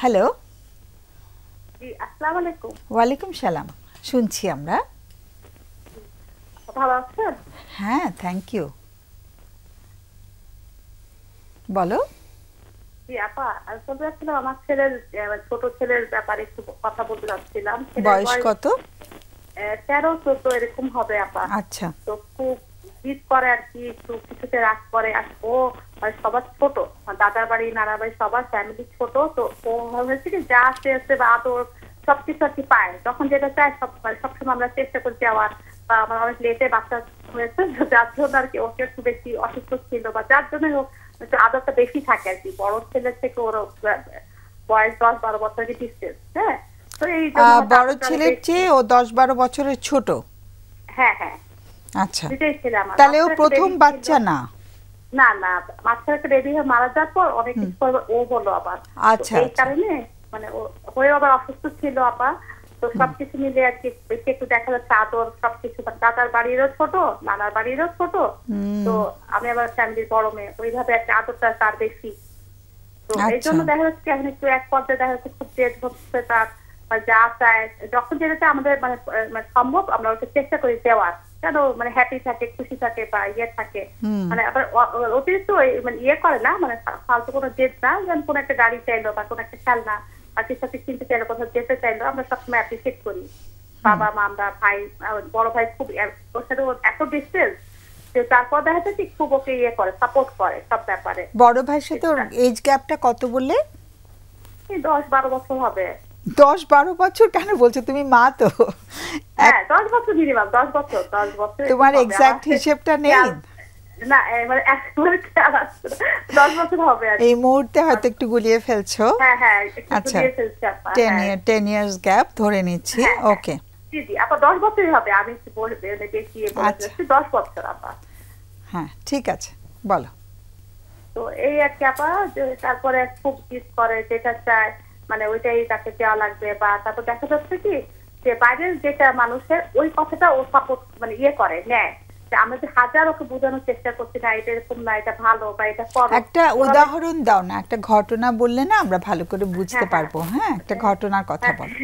Hello. জি, আসসালামু আলাইকুম। ওয়ালাইকুম সালাম। শুনছি আমরা। ভালো আছেন? হ্যাঁ, থ্যাংক ইউ। বলো। জি আপা, আসলে আসলে আমার ছেলের ছোট ছেলের ব্যাপারে একটু কথা বলতে চাচ্ছিলাম। বয়স কত? 13-14 এরকম হবে আপা। আচ্ছা। তো খুব জিদ করে আর কি, একটু কিছুতে রাগ করে। আর ও সবার ছোট, দাদার বাড়ি নানার বাড়ি সবার ফ্যামিলি ছোট। তো ও হয়েছে কি যা চেয়েছে বা আদর সবকিছু আর কি পায়, যখন যেটা চায় সবসময় আমরা চেষ্টা করি যাওয়ার। বা আমার অনেক লেটে বাচ্চা হয়েছে, যার জন্য আর কি ওকে একটু বেশি অসুস্থ ছিল বা যার জন্য হোক একটু আদরটা বেশি থাকে আর কি। বড় ছেলের থেকে ওর বয়স 10-12 বছরের ডিস্টেন্স। হ্যাঁ, তো এই বড় ছেলের চেয়ে ও 10-12 বছরের ছোট। হ্যাঁ হ্যাঁ। আচ্ছা, দুটোই ছেলে আমার। তাহলে ও প্রথম বাচ্চা না? না না, মাঝখানে একটা বেবি হয়ে মারা যাওয়ার পর অনেক কিছু ও বললো আবার। আচ্ছা, এই কারণে মানে ও হয়ে আবার অসুস্থ ছিল আপা। তো সবকিছু মিলে আর কি বেশি একটু দেখা যাচ্ছে আদর সবকিছু। দাদার বাড়িরও ছোট, নানার বাড়িরও ছোট। তো আমি আবার ফ্যামিলির বড় মেয়ে, ওইভাবে একটা আদরটা তার বেশি। তো এই জন্য দেখা যাচ্ছে এখন একটু এক পর্যায়ে দেখা যাচ্ছে খুব জেদ হচ্ছে তার। যা চায় যখন যেটা আমাদের মানে সম্ভব আমরা ওকে চেষ্টা করি দেওয়ার, কেন মানে হ্যাপি থাকে, খুশি থাকে বা ইয়ে থাকে। মানে আবার অতিরিক্ত মানে ইয়ে করে না, মানে ফালতু কোনো জেদ না। যেমন কোনো একটা গাড়ি চাইলো বা কোনো একটা খেলনা বা কিছু একটা কিনতে চাইলো, কোথাও যেতে চাইলো, আমরা সবসময় অ্যাপ্রিসিয়েট করি। বাবা মা, আমরা ভাই, বড় ভাই খুব ওর সাথে এত ডিস্টেন্স, তারপর দেখা যাচ্ছে খুব ওকে ইয়ে করে, সাপোর্ট করে সব ব্যাপারে। বড় ভাইয়ের সাথে ওর এজ গ্যাপটা কত বললে? 10-12 বছর হবে। 10-12 বছর কেন বলছো? তুমি মা তো। হ্যাঁ, 10 বছর মিনিমাম, 10 বছর। তোমার এক্সাক্ট হিসেবটা নেই? না, মানে 10 বছর হবে আর এই মুহূর্তে হয়তো একটু গুলিয়ে ফেলছো। হ্যাঁ হ্যাঁ, আচ্ছা, গুলিয়ে ফেলছি আপা। 10 ইয়ার্স গ্যাপ ধরে নিচ্ছি। ওকে, জি জি আপা, 10 বছরই হবে। আমি বেশি বলেছি 10 বছর আপা। হ্যাঁ, ঠিক আছে, বলো। তো এই আর কি আপা, তারপরে খুব জিদ করে, যেটা চায় মানে ওইটাই তাকে দেওয়া লাগবে। বা তারপর দেখা যাচ্ছে কি যে বাইরের যেটা মানুষের ওই কথাটা ও সাপোর্ট মানে ইয়ে করে নেয়। আমরা যে হাজার ওকে বোঝানোর চেষ্টা করছি না এটা এরকম না, এটা ভালো বা এটা করো। একটা উদাহরণ দাও না, একটা ঘটনা বললে না আমরা ভালো করে বুঝতে পারবো। হ্যাঁ, একটা ঘটনার কথা বলো।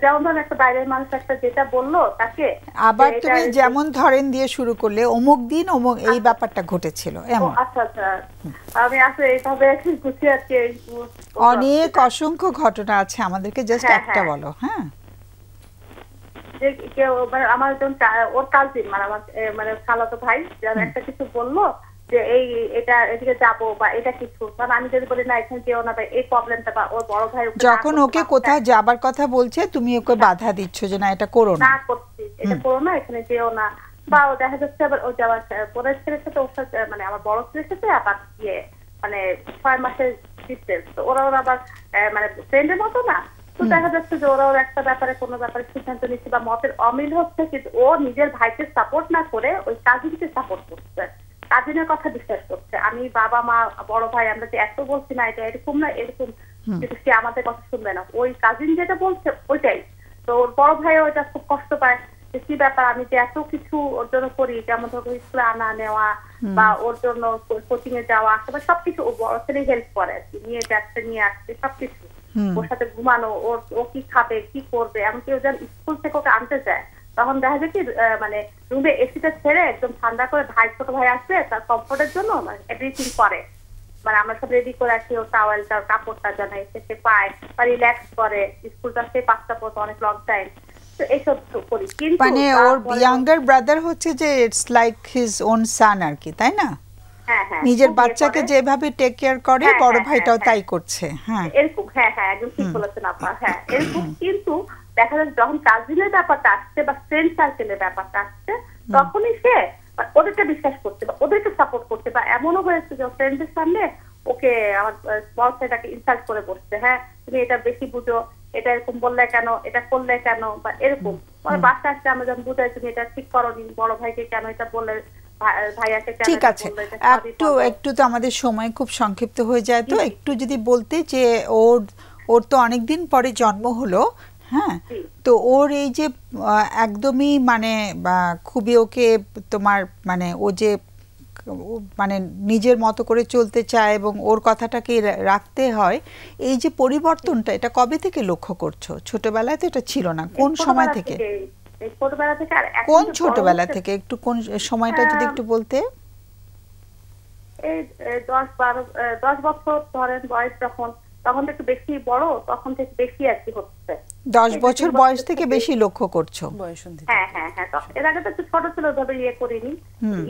যেমন ধরেন একটা বাইরের মানুষ একটা যেটা বললো তাকে, আবার তুমি যেমন ধরেন দিয়ে শুরু করলে অমুক দিন অমুক এই ব্যাপারটা ঘটেছিল এমন। আচ্ছা আচ্ছা, আমি আসলে এইভাবে গুছিয়ে আছি। অনেক অসংখ্য ঘটনা আছে, আমাদেরকে জাস্ট একটা বলো। হ্যাঁ, যে কেউ মানে আমার একজন ওর কাজিন মানে আমার মানে খালাতো ভাই একটা কিছু বললো যে এটা এদিকে যাবো বা এটা কিছু, কারণ আমি যদি বলি না এখানে যেও না বা এই প্রবলেমটা, বা ওর বড় ভাই যখন ওকে কোথাও যাবার কথা বলছে তুমি ওকে বাধা দিচ্ছ যে না এটা করো না, করছি এটা করো না, এখানে যেও না। বা ও দেখা যাচ্ছে আবার ও যাওয়ার পরের ছেলের সাথে ওর সাথে মানে আমার বড় ছেলের সাথে আবার ইয়ে মানে 6 মাসের ডিস্টেন্স। তো ওরা আবার মানে ফ্রেন্ডের মতো না। তো দেখা যাচ্ছে যে ওরা একটা ব্যাপারে কোনো ব্যাপারে সিদ্ধান্ত নিচ্ছে বা মতের অমিল হচ্ছে, কিন্তু ও নিজের ভাইকে সাপোর্ট না করে ওই কাজিনকে সাপোর্ট করছে, কাজিনের কথা বিশ্বাস করছে। আমি বাবা মা বড় ভাই আমরা যে এত বলছি না এটা এরকম না এরকম, কিন্তু সে আমাদের কথা শুনবে না, ওই কাজিন যেটা বলছে ওইটাই। তো ওর বড় ভাইও এটা খুব কষ্ট পায় যে কি ব্যাপার, আমি যে এত কিছু ওর জন্য করি, যেমন ধরো স্কুলে আনা নেওয়া বা ওর জন্য কোচিং এ যাওয়া আসা সবকিছু ও বড় ছেলে হেল্প করে আর কি, নিয়ে যাচ্ছে নিয়ে আসছে সবকিছু, ওর সাথে ঘুমানো, ও কি খাবে কি করবে, এমনকি ও যখন স্কুল থেকে ওকে আনতে যায় তখন দেখা যায় কি মানে রুমে এসিটা ছেড়ে একদম ঠান্ডা করে ভাই ছোট ভাই আসবে তার কমফোর্টের জন্য এভরিথিং করে, মানে আমরা সব রেডি করে রাখি, ও টাওয়েলটা কাপড়টা জানা এসে সে পায় বা রিল্যাক্স করে। স্কুলটা সে 5টা পর্যন্ত অনেক লং টাইম। তো এইসব করি, কিন্তু মানে ওর ইয়াঙ্গার ব্রাদার হচ্ছে যে ইটস লাইক হিজ ওন সান আর কি, তাই না? হ্যাঁ হ্যাঁ, নিজের বাচ্চাকে যেভাবে টেক কেয়ার করে বড় ভাইটাও তাই করছে। হ্যাঁ এরকম, হ্যাঁ হ্যাঁ একদম ঠিক বলেছেন আপা। হ্যাঁ এরকম, কিন্তু দেখা যাচ্ছে যখন কাজিনের ব্যাপারটা আসছে বা ফ্রেন্ড সার্কেলের ব্যাপারটা আসছে তখনই সে ওদেরকে বিশ্বাস করছে বা ওদেরকে সাপোর্ট করছে। বা এমনও হয়েছে যে ফ্রেন্ডের সামনে ওকে আমার বড় ছেলেটাকে ইনসাল্ট করে বসছে, হ্যাঁ তুমি এটা বেশি বুঝো, এটা এরকম বললে কেন, এটা করলে কেন বা এরকম। বাচ্চা আসছে আমরা যখন বুঝাই তুমি এটা ঠিক করোনি, বড় ভাইকে কেন এটা বললে, ঠিক আছে, একটু তো আমাদের সময় খুব সংক্ষিপ্ত হয়ে যায়, তো একটু যদি বলতে যে ওর তো অনেকদিন পরে জন্ম হলো। হ্যাঁ, তো ওর এই যে একদমই মানে খুবই ওকে তোমার মানে ও যে মানে নিজের মতো করে চলতে চায় এবং ওর কথাটাকে রাখতে হয়, এই যে পরিবর্তনটা এটা কবে থেকে লক্ষ্য করছো? ছোটবেলায় তো এটা ছিল না, কোন সময় থেকে? ছোটবেলা থেকে। আর কোন ছোটবেলা থেকে, একটু কোন সময়টা যদি একটু বলতে। এই 10 বছর ধরেন বয়স, তখন একটু বেশি বড়, তখন থেকে বেশি আর কি হচ্ছে। 10 বছর বয়স থেকে বেশি লক্ষ্য করছো? হ্যাঁ হ্যাঁ হ্যাঁ, এর আগে তো একটু ছোট ছিল, ওইভাবে ইয়ে করিনি,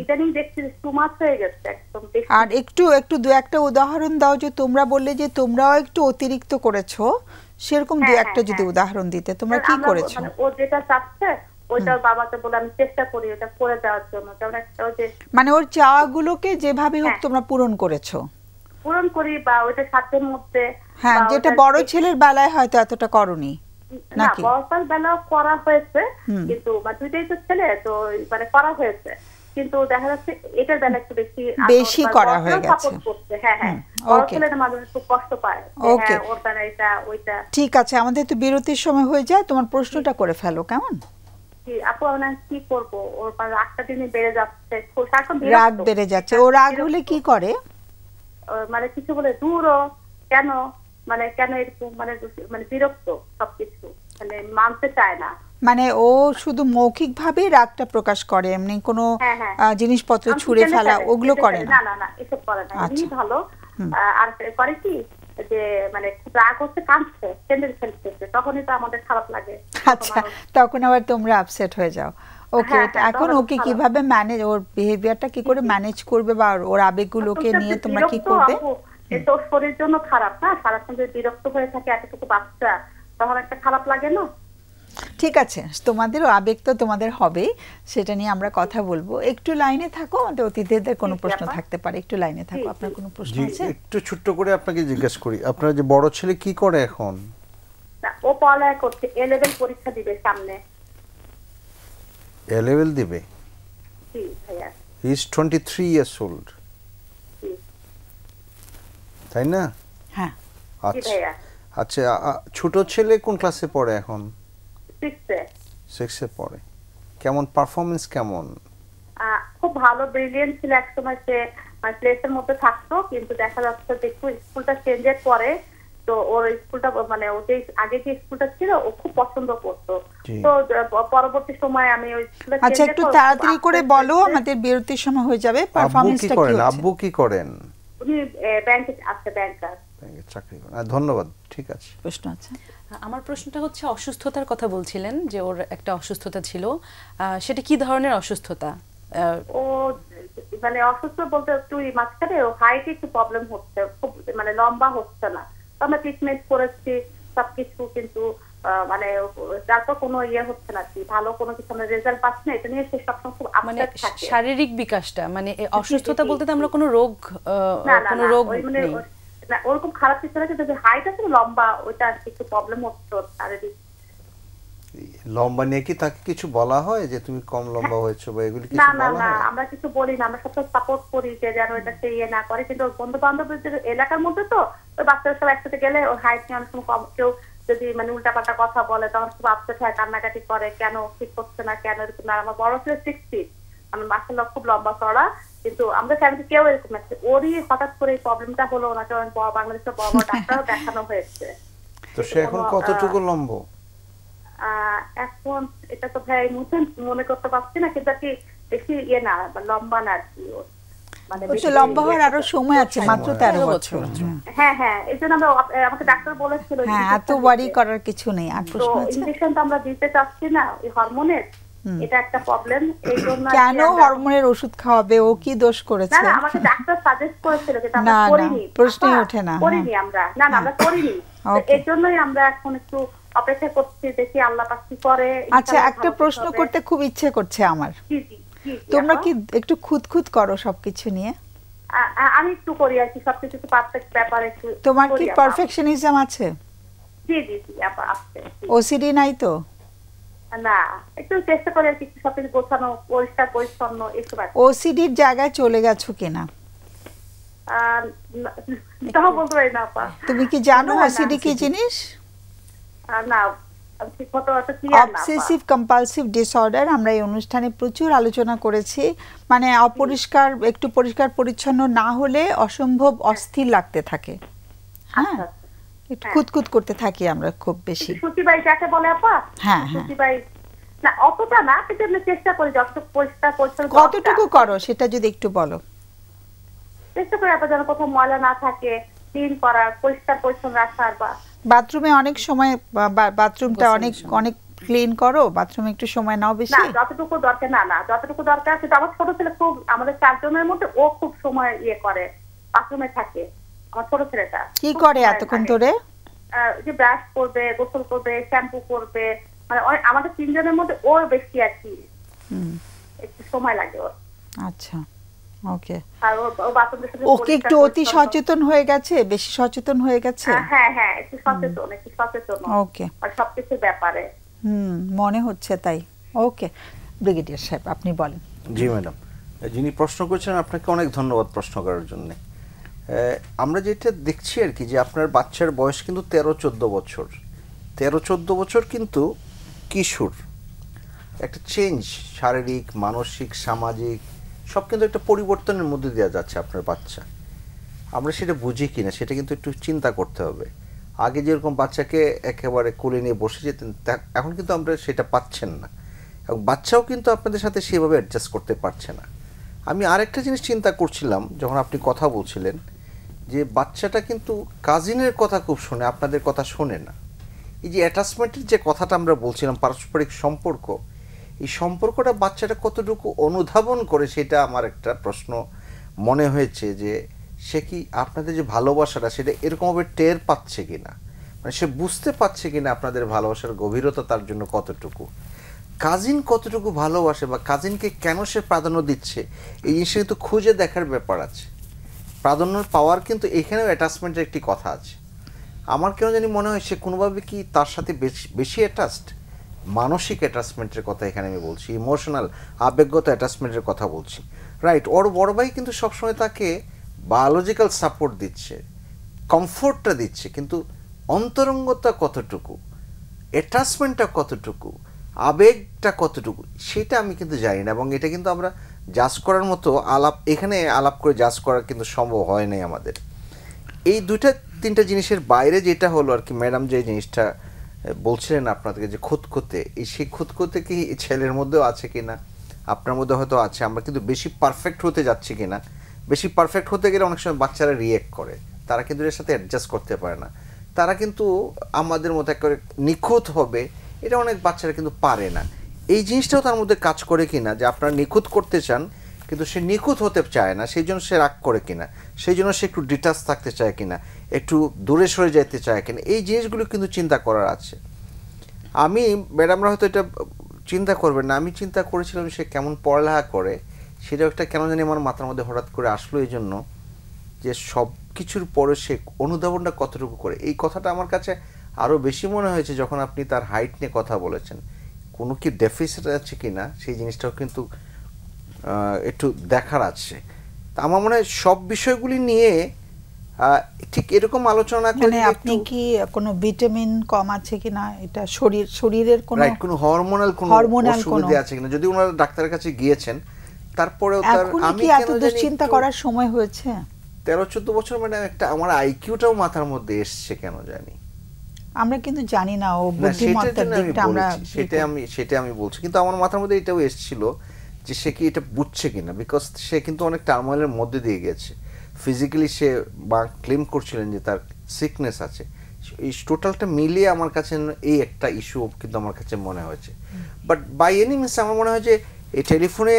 ইদানিং দেখছি টু মাচ হয়ে গেছে একদম বেশি। আর একটু দু একটা উদাহরণ দাও, যে তোমরা বললে যে তোমরাও একটু অতিরিক্ত করেছো, সেরকম দু একটা যদি উদাহরণ দিতে, তোমরা কি করেছো? ও যেটা চাচ্ছে ওইটা বাবাকে বলে আমি চেষ্টা করি ওটা করে দেওয়ার জন্য, যেমন একটা ওই যে মানে ওর চাওয়াগুলোকে যেভাবে হোক তোমরা পূরণ করেছো? পূরণ করি, বা ওইটা সাধ্যের মধ্যে। হ্যাঁ, যেটা বড় ছেলের বেলায় হয়তো এতটা করনি নাকি? না, বড়টার বেলাও করা হয়েছে, কিন্তু দুইটাই তো ছেলে, তো মানে করা হয়েছে, কিন্তু দেখা যাচ্ছে এটার বেলা একটু বেশি করা হয়ে গেছে। হ্যাঁ হ্যাঁ, বড় ছেলের মাঝে খুব কষ্ট পায়, হ্যাঁ ওর বেলা এটা ওইটা। ঠিক আছে, আমাদের তো বিরতির সময় হয়ে যায়, তোমার প্রশ্নটা করে ফেলো কেমন? আপু আমরা কি করবো, ওর রাগটা দিনে বেড়ে যাচ্ছে, রাগ বেড়ে যাচ্ছে। ও রাগ হলে কি করে? মানে কিছু বলে দূর, কেন মানে কেন এরকম, মানে বিরক্ত, সবকিছু মানে মানতে চায় না। মানে ও শুধু মৌখিক ভাবে রাগটা প্রকাশ করে, এমনি কোনো জিনিসপত্র ছুঁড়ে ফেলা ওগুলো করে না? না না না, এসব করে না, এমনি ভালো। আর করে কি যে মানে রাগ হচ্ছে, কাঁদছে, স্যান্ডেল ফেলতেছে, তখনই তো আমাদের খারাপ লাগে। আচ্ছা, তখন আবার তোমরা আপসেট হয়ে যাও। ওকে, এখন ওকে কিভাবে ম্যানেজ, ওর বিহেভিয়ারটা কি করে ম্যানেজ করবে, বা ওর আবেগগুলোকে নিয়ে তোমরা কি করবে? এটা ওর শরীরের জন্য খারাপ না, সারাক্ষণ যদি বিরক্ত হয়ে থাকে এতটুকু বাচ্চা, তখন একটা খারাপ লাগে না? ঠিক আছে, তোমাদেরও আবেগ তো তোমাদের হবেই, সেটা নিয়ে আমরা কথা বলবো। একটু লাইনে থাকো, আমাদের অতিথিদের কোনো প্রশ্ন থাকতে পারে, একটু লাইনে থাকো। আপনার কোনো প্রশ্ন আছে? একটু ছোট্ট করে আপনাকে জিজ্ঞেস করি, আপনার যে বড় ছেলে কি করে এখন? ও পড়ালেখা করছে, এ লেভেল পরীক্ষা দিবে সামনে। এ লেভেল দিবে? জি ভাইয়া। হি ইজ 23 ইয়ার্স ওল্ড, তাই না? হ্যাঁ। আচ্ছা আচ্ছা, ছোট ছেলে কোন ক্লাসে পড়ে এখন? 6 এ পড়ে। কেমন পারফরম্যান্স কেমন? খুব ভালো, ব্রিলিয়েন্ট ছিল একসময়, সে প্লেসের মধ্যে থাকতো, কিন্তু দেখা যাচ্ছে যে স্কুলটা চেঞ্জের পরে, তো ওর স্কুলটা মানে ও যে আগে যে স্কুলটা ছিল ও খুব পছন্দ করতো, তো পরবর্তী সময় আমি ওই স্কুলে। আচ্ছা, একটু তাড়াতাড়ি করে বলো, আমাদের বিরতির সময় হয়ে যাবে। পারফরম্যান্সটা কি হচ্ছে? আব্বু কি করেন? উনি ব্যাংকে আছে, ব্যাংকার, ব্যাংকে চাকরি করেন। ধন্যবাদ। ঠিক আছে, প্রশ্ন আছে? আমার প্রশ্নটা হচ্ছে অসুস্থতার কথা বলছিলেন, যে ওর একটা অসুস্থতা ছিল, সেটা কি ধরনের অসুস্থতা? ও মানে অসুস্থ বলতে একটু মাঝখানে ও হাইটে একটু প্রবলেম হচ্ছে, খুব মানে লম্বা হচ্ছে না, আমরা ট্রিটমেন্ট করেছি সবকিছু, কিন্তু মানে তারপর কোনো ইয়ে হচ্ছে না, কি ভালো কোনো কিছু আমরা রেজাল্ট পাচ্ছি না, এটা নিয়ে সে সবসময় খুব আপসেট থাকে। শারীরিক বিকাশটা মানে অসুস্থতা বলতে আমরা কোনো রোগ মানে না ওরকম খারাপ কিছু না, কিন্তু হাইট আছে লম্বা, ওইটা একটু প্রবলেম হচ্ছে শারীরিক। লম্বা নিয়ে কি তাকে কিছু বলা হয় যে তুমি কম লম্বা হয়েছো বা এগুলি কিছু বলা হয়? না না, আমরা কিছু বলি না, আমরা সবসময় সাপোর্ট করি যে যেন এটা সে ইয়ে না করে, কিন্তু বন্ধু বান্ধবদের এলাকার মধ্যে তো ওই বাচ্চারা সব একসাথে গেলে ওর হাইট নিয়ে অনেক সময় কম, কেউ যদি মানে উল্টাপাল্টা কথা বলে তখন খুব আপসেট হয়, কান্নাকাটি করে, কেন ঠিক করছে না, কেন এরকম না। আমার বড় ছিল 6 ফিট, আমার মাশাআল্লাহ খুব লম্বা চড়া, কিন্তু আমরা ফ্যামিলি কেউ এরকম আছে, ওরই হঠাৎ করে এই প্রবলেমটা হলো, ওনাকে বাংলাদেশের বড় বড় ডাক্তারও দেখানো হয়েছে। তো সে এখন কতটুকু লম্বা? এখন এটা তো ভাই মনে করতে পারছি না, কিন্তু কি বেশি ইয়ে না, লম্বা না আর কি, মানে লম্বা হওয়ার আরো সময় আছে, মাত্র 13 বছর। হ্যাঁ হ্যাঁ, এই জন্য আমাকে ডাক্তার বলেছিল এত ওয়ারি করার কিছু নেই। আর প্রশ্ন আছে? ইনজেকশন তো আমরা দিতে চাচ্ছি না, এই হরমোনের, এটা একটা প্রবলেম, এই জন্য। কেন হরমোনের ওষুধ খাওয়াবে? ও কি দোষ করেছে? না আমাকে ডাক্তার সাজেস্ট করেছিল, কিন্তু আমরা করিনি, প্রশ্নই ওঠে না, করিনি আমরা, না আমরা করিনি, এর জন্যই আমরা এখন একটু অপেক্ষা করছি, দেখি আল্লাহ পাক কি করে। আচ্ছা, একটা প্রশ্ন করতে খুব ইচ্ছে করছে আমার। তোমরা কি একটু খুঁতখুত করো সবকিছু নিয়ে? আমি একটু করি আর কি, সবকিছু পারফেক্ট ব্যাপারে একটু। তোমার কি পারফেকশনিজম আছে? জি জি জি আপা, আছে। ওসিডি নাই তো? না, একটু চেষ্টা করি আর কি সবকিছু গোছানো, পরিষ্কার পরিচ্ছন্ন, এসব। ওসিডির জায়গায় চলে গেছো কিনা? তাও বলতে পারি না আপা। তুমি কি জানো ওসিডি কি জিনিস? না, ঠিকমতো অত ক্লিয়ার না। অবসেসিভ কম্পালসিভ ডিসঅর্ডার আমরা এই অনুষ্ঠানে প্রচুর আলোচনা করেছি, মানে অপরিষ্কার, একটু পরিষ্কার পরিচ্ছন্ন না হলে অসম্ভব অস্থির লাগতে থাকে, হ্যাঁ, একটু খুঁতখুত করতে থাকি আমরা খুব বেশি। সুচিবাই যাকে বলে আপা, হ্যাঁ হ্যাঁ, সুচিবাই না অতটা না, কিন্তু আমি চেষ্টা করি যতটুকু পরিষ্কার পরিচ্ছন্ন। কতটুকু করো সেটা যদি একটু বলো। চেষ্টা করি আপা যেন কোথাও ময়লা না থাকে, ক্লিন করার, পরিষ্কার পরিচ্ছন্ন রাখার। বা বাথরুমে অনেক সময় বাথরুমটা অনেক অনেক ক্লিন করো, বাথরুমে একটু সময় নাও বেশি? না, যতটুকু দরকার না যতটুকু দরকার। কিন্তু আমার ছোট ছেলে খুব, আমাদের 4 জনের মধ্যে ও খুব সময় করে, বাথরুমে থাকে। আমার ছোট ছেলেটা কি করে এতক্ষণ ধরে? যে ব্রাশ করবে, গোসল করবে, শ্যাম্পু করবে, মানে আমাদের 3 জনের মধ্যে ওর বেশি আর কি একটু সময় লাগে ওর। আচ্ছা, ওকে। আর ও বাথরুমের সাথে ওকে একটু অতি সচেতন হয়ে গেছে, বেশি সচেতন হয়ে গেছে। হ্যাঁ হ্যাঁ, একটু সচেতন ওকে, আর সবকিছু ব্যাপারে মনে হচ্ছে তাই। ওকে, ব্রিগেডিয়ার সাহেব আপনি বলেন। জি ম্যাডাম, যিনি প্রশ্ন করেছেন আপনাকে অনেক ধন্যবাদ প্রশ্ন করার জন্য। আমরা যেটা দেখছি আর কি, যে আপনার বাচ্চার বয়স কিন্তু 13-14 বছর, 13-14 বছর কিন্তু কিশোর। একটা চেঞ্জ, শারীরিক, মানসিক, সামাজিক সব কিন্তু একটা পরিবর্তনের মধ্যে দেওয়া যাচ্ছে আপনার বাচ্চা। আমরা সেটা বুঝি কিনা সেটা কিন্তু একটু চিন্তা করতে হবে। আগে যেরকম বাচ্চাকে একেবারে কোলে নিয়ে বসে যেতেন, এখন কিন্তু আমরা সেটা পাচ্ছেন না, এবং বাচ্চাও কিন্তু আপনাদের সাথে সেভাবে অ্যাডজাস্ট করতে পারছে না। আমি আরেকটা জিনিস চিন্তা করছিলাম যখন আপনি কথা বলছিলেন, যে বাচ্চাটা কিন্তু কাজিনের কথা খুব শোনে, আপনাদের কথা শোনে না। এই যে অ্যাটাচমেন্টের যে কথাটা আমরা বলছিলাম, পারস্পরিক সম্পর্ক, এই সম্পর্কটা বাচ্চাটা কতটুকু অনুধাবন করে সেটা আমার একটা প্রশ্ন মনে হয়েছে, যে সে কি আপনাদের যে ভালোবাসাটা সেটা এরকমভাবে টের পাচ্ছে কিনা, মানে সে বুঝতে পারছে কিনা আপনাদের ভালোবাসার গভীরতা তার জন্য কতটুকু, কাজিন কতটুকু ভালোবাসে বা কাজিনকে কেন সে প্রাধান্য দিচ্ছে, এই জিনিসটা কিন্তু খুঁজে দেখার ব্যাপার আছে। প্রাধান্য পাওয়ার কিন্তু এখানেও অ্যাটাচমেন্টের একটি কথা আছে। আমার কেন জানি মনে হয় সে কোনোভাবে কি তার সাথে বেশি অ্যাটাচড, মানসিক অ্যাটাচমেন্টের কথা এখানে আমি বলছি, ইমোশনাল আবেগগত অ্যাটাচমেন্টের কথা বলছি, রাইট। ওর বড় ভাই কিন্তু সবসময় তাকে বায়োলজিক্যাল সাপোর্ট দিচ্ছে, কমফোর্টটা দিচ্ছে, কিন্তু অন্তরঙ্গতা কতটুকু, অ্যাটাচমেন্টটা কতটুকু, আবেগটা কতটুকু, সেটা আমি কিন্তু জানি না। এবং এটা কিন্তু আমরা জাজ করার মতো এখানে আলাপ করে জাজ করা কিন্তু সম্ভব হয় নাই আমাদের। এই 2-3টা জিনিসের বাইরে যেটা হলো আর কি, ম্যাডাম যে জিনিসটা বলছিলেন আপনাদেরকে, যে খুঁতখুঁতে, সেই খুঁতখুঁতে কি ছেলের মধ্যেও আছে কিনা, আপনার মধ্যে হয়তো আছে। আমরা কিন্তু বেশি পারফেক্ট হতে যাচ্ছি কিনা, বেশি পারফেক্ট হতে গেলে অনেক সময় বাচ্চারা রিয়েক্ট করে, তারা কিন্তু এর সাথে অ্যাডজাস্ট করতে পারে না, তারা কিন্তু আমাদের মতো একেবারে নিখুঁত হবে, এটা অনেক বাচ্চারা কিন্তু পারে না। এই জিনিসটাও তার মধ্যে কাজ করে কিনা, যে আপনারা নিখুঁত করতে চান কিন্তু সে নিখুঁত হতে চায় না, সেই জন্য সে রাগ করে কিনা, সেই জন্য সে একটু ডিটাচ থাকতে চায় কিনা, একটু দূরে সরে যেতে চায় কিনা, এই জিনিসগুলো কিন্তু চিন্তা করার আছে। আমি ম্যাডামরা হয়তো এটা চিন্তা করবেন না, আমি চিন্তা করেছিলাম সে কেমন পড়ালেখা করে, সেটাও একটা কেন জানি আমার মাথার মধ্যে হঠাৎ করে আসলো, এই জন্য যে সব কিছুর পরে সে অনুধাবনটা কতটুকু করে। এই কথাটা আমার কাছে আরও বেশি মনে হয়েছে যখন আপনি তার হাইট নিয়ে কথা বলেছেন, কোনো কি ডেফিসিট আছে কি না, সেই জিনিসটাও কিন্তু একটু দেখার আছে। তা আমার মনে হয় সব বিষয়গুলি নিয়ে ঠিক এরকম আলোচনা করে, আপনি কি কোনো ভিটামিন কম আছে কিনা, এটা শরীরের কোনো হরমোনাল কোনো অসুবিধা আছে কিনা, যদি ওনারা ডাক্তারের কাছে গিয়েছেন, তারপরেও তার আমি এত দুশ্চিন্তা করার সময় হয়েছে। 13-14 বছর মানে একটা আমার আইকিউটাও মাথার মধ্যে এসছে কেন জানি, আমরা কিন্তু জানি না ও বুদ্ধিমত্তার দিকটা, আমরা সেটা আমি বলছি, কিন্তু আমার মাথার মধ্যে এটাও এসেছিল যে সে কি এটা বুঝছে কিনা, বিকজ সে কিন্তু অনেক টার্মোইলের মধ্যে দিয়ে গেছে ফিজিক্যালি, সে বা ক্লেম করছিলেন যে তার সিকনেস আছে। এই টোটালটা মিলিয়ে আমার কাছে এই একটা ইস্যু কিন্তু আমার কাছে মনে হয়েছে। বাট বাই এনি মিনস আমার মনে হয় যে এই টেলিফোনে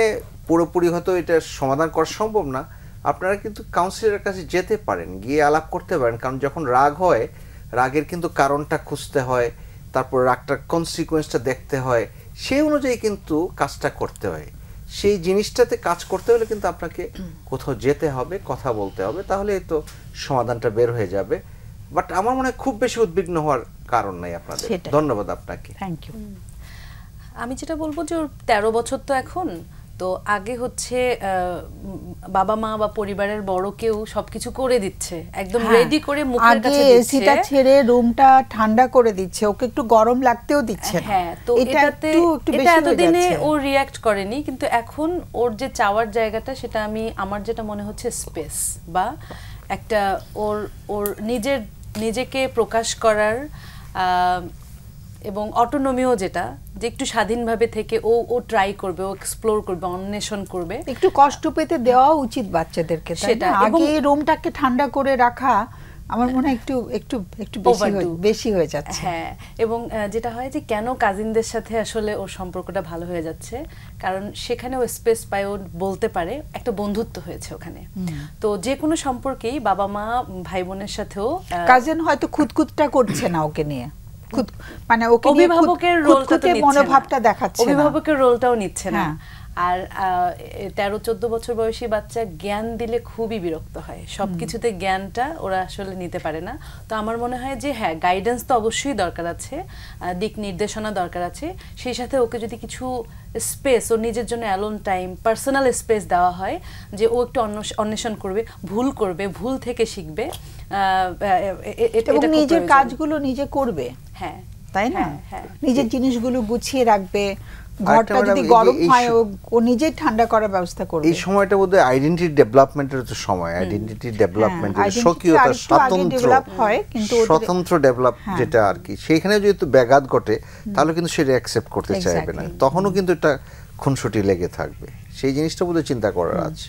পুরোপুরি হয়তো এটা সমাধান করা সম্ভব না, আপনারা কিন্তু কাউন্সিলরের কাছে যেতে পারেন, গিয়ে আলাপ করতে পারেন। কারণ যখন রাগ হয়, রাগের কিন্তু কারণটা খুঁজতে হয়, তারপর রাগটার কনসিকুয়েন্সটা দেখতে হয়, সেই অনুযায়ী কিন্তু কাজটা করতে হয়। সেই জিনিসটাতে কাজ করতে হলে কিন্তু আপনাকে কোথাও যেতে হবে, কথা বলতে হবে, তাহলে তো সমাধানটা বের হয়ে যাবে। বাট আমার মনে হয় খুব বেশি উদ্বিগ্ন হওয়ার কারণ নাই আপনাদের। ধন্যবাদ আপনাকে। Thank you. আমি যেটা বলবো যে ওর 13 বছর তো এখন, তো আগে হচ্ছে বাবা মা বা পরিবারের বড় কেউ সবকিছু করে দিচ্ছে, একদম রেডি করে মুখের কাছে দিচ্ছে, এসিটা ছেড়ে রুমটা ঠান্ডা করে দিচ্ছে, ওকে একটু গরম লাগতেও দিচ্ছে না। হ্যাঁ, তো এটা এতদিনে ও রিঅ্যাক্ট করেনি, কিন্তু এখন ওর যে চাওয়ার জায়গাটা সেটা আমার যেটা মনে হচ্ছে স্পেস বা একটা ওর নিজেকে প্রকাশ করার এবং অটোনমিও, যেটা যে একটু স্বাধীনভাবে থেকে ও ট্রাই করবে, ও এক্সপ্লোর করবে, অন্বেষণ করবে। একটু কষ্ট পেতে দেওয়া উচিত বাচ্চাদেরকে, সেটা আগে রুমটাকে ঠান্ডা করে রাখা আমার মনে হয় একটু একটু একটু বেশি হয়ে যাচ্ছে। হ্যাঁ, এবং যেটা হয় যে কেন কাজিনদের সাথে আসলে ওর সম্পর্কটা ভালো হয়ে যাচ্ছে, কারণ সেখানে ও স্পেস পায়, ও বলতে পারে, একটা বন্ধুত্ব হয়েছে ওখানে। তো যে কোনো সম্পর্কেই বাবা মা ভাই বোনের সাথেও কাজিন হয়তো খুঁতখুতটা করছে না ওকে নিয়ে, মানে ওকে অভিভাবকের রোলটা তো মনোভাবটা দেখাচ্ছে, অভিভাবকের রোলটাও নিচ্ছে না। আর 13-14 বছর বয়সী বাচ্চা জ্ঞান দিলে খুবই বিরক্ত হয়, সবকিছুতে জ্ঞানটা ওরা আসলে নিতে পারে না। তো আমার মনে হয় যে হ্যাঁ, গাইডেন্স তো অবশ্যই দরকার আছে, দিক নির্দেশনা দরকার আছে, সেই সাথে ওকে যদি কিছু স্পেস, ও নিজের জন্য অ্যালোন টাইম, পার্সোনাল স্পেস দেওয়া হয়, যে ও একটু অন্বেষণ করবে, ভুল করবে, ভুল থেকে শিখবে, এবং নিজের কাজগুলো নিজে করবে। হ্যাঁ, তাই না? নিজের জিনিসগুলো গুছিয়ে রাখবে, ঘরটা যদি গরম হয় ও নিজেই ঠান্ডা করার ব্যবস্থা করবে। এই সময়টা বোধহয় আইডেন্টিটি ডেভেলপমেন্টের তো সময়, আইডেন্টিটি ডেভেলপমেন্টের স্বকীয়তা, স্বতন্ত্র ডেভেলপ যেটা আর কি, সেইখানে যদি ব্যাঘাত ঘটে তাহলে কিন্তু সেটা অ্যাকসেপ্ট করতে চাইবে না, তখনও কিন্তু একটা খুনসুটি লেগে থাকবে। সেই জিনিসটা বোধহয় চিন্তা করার আছে।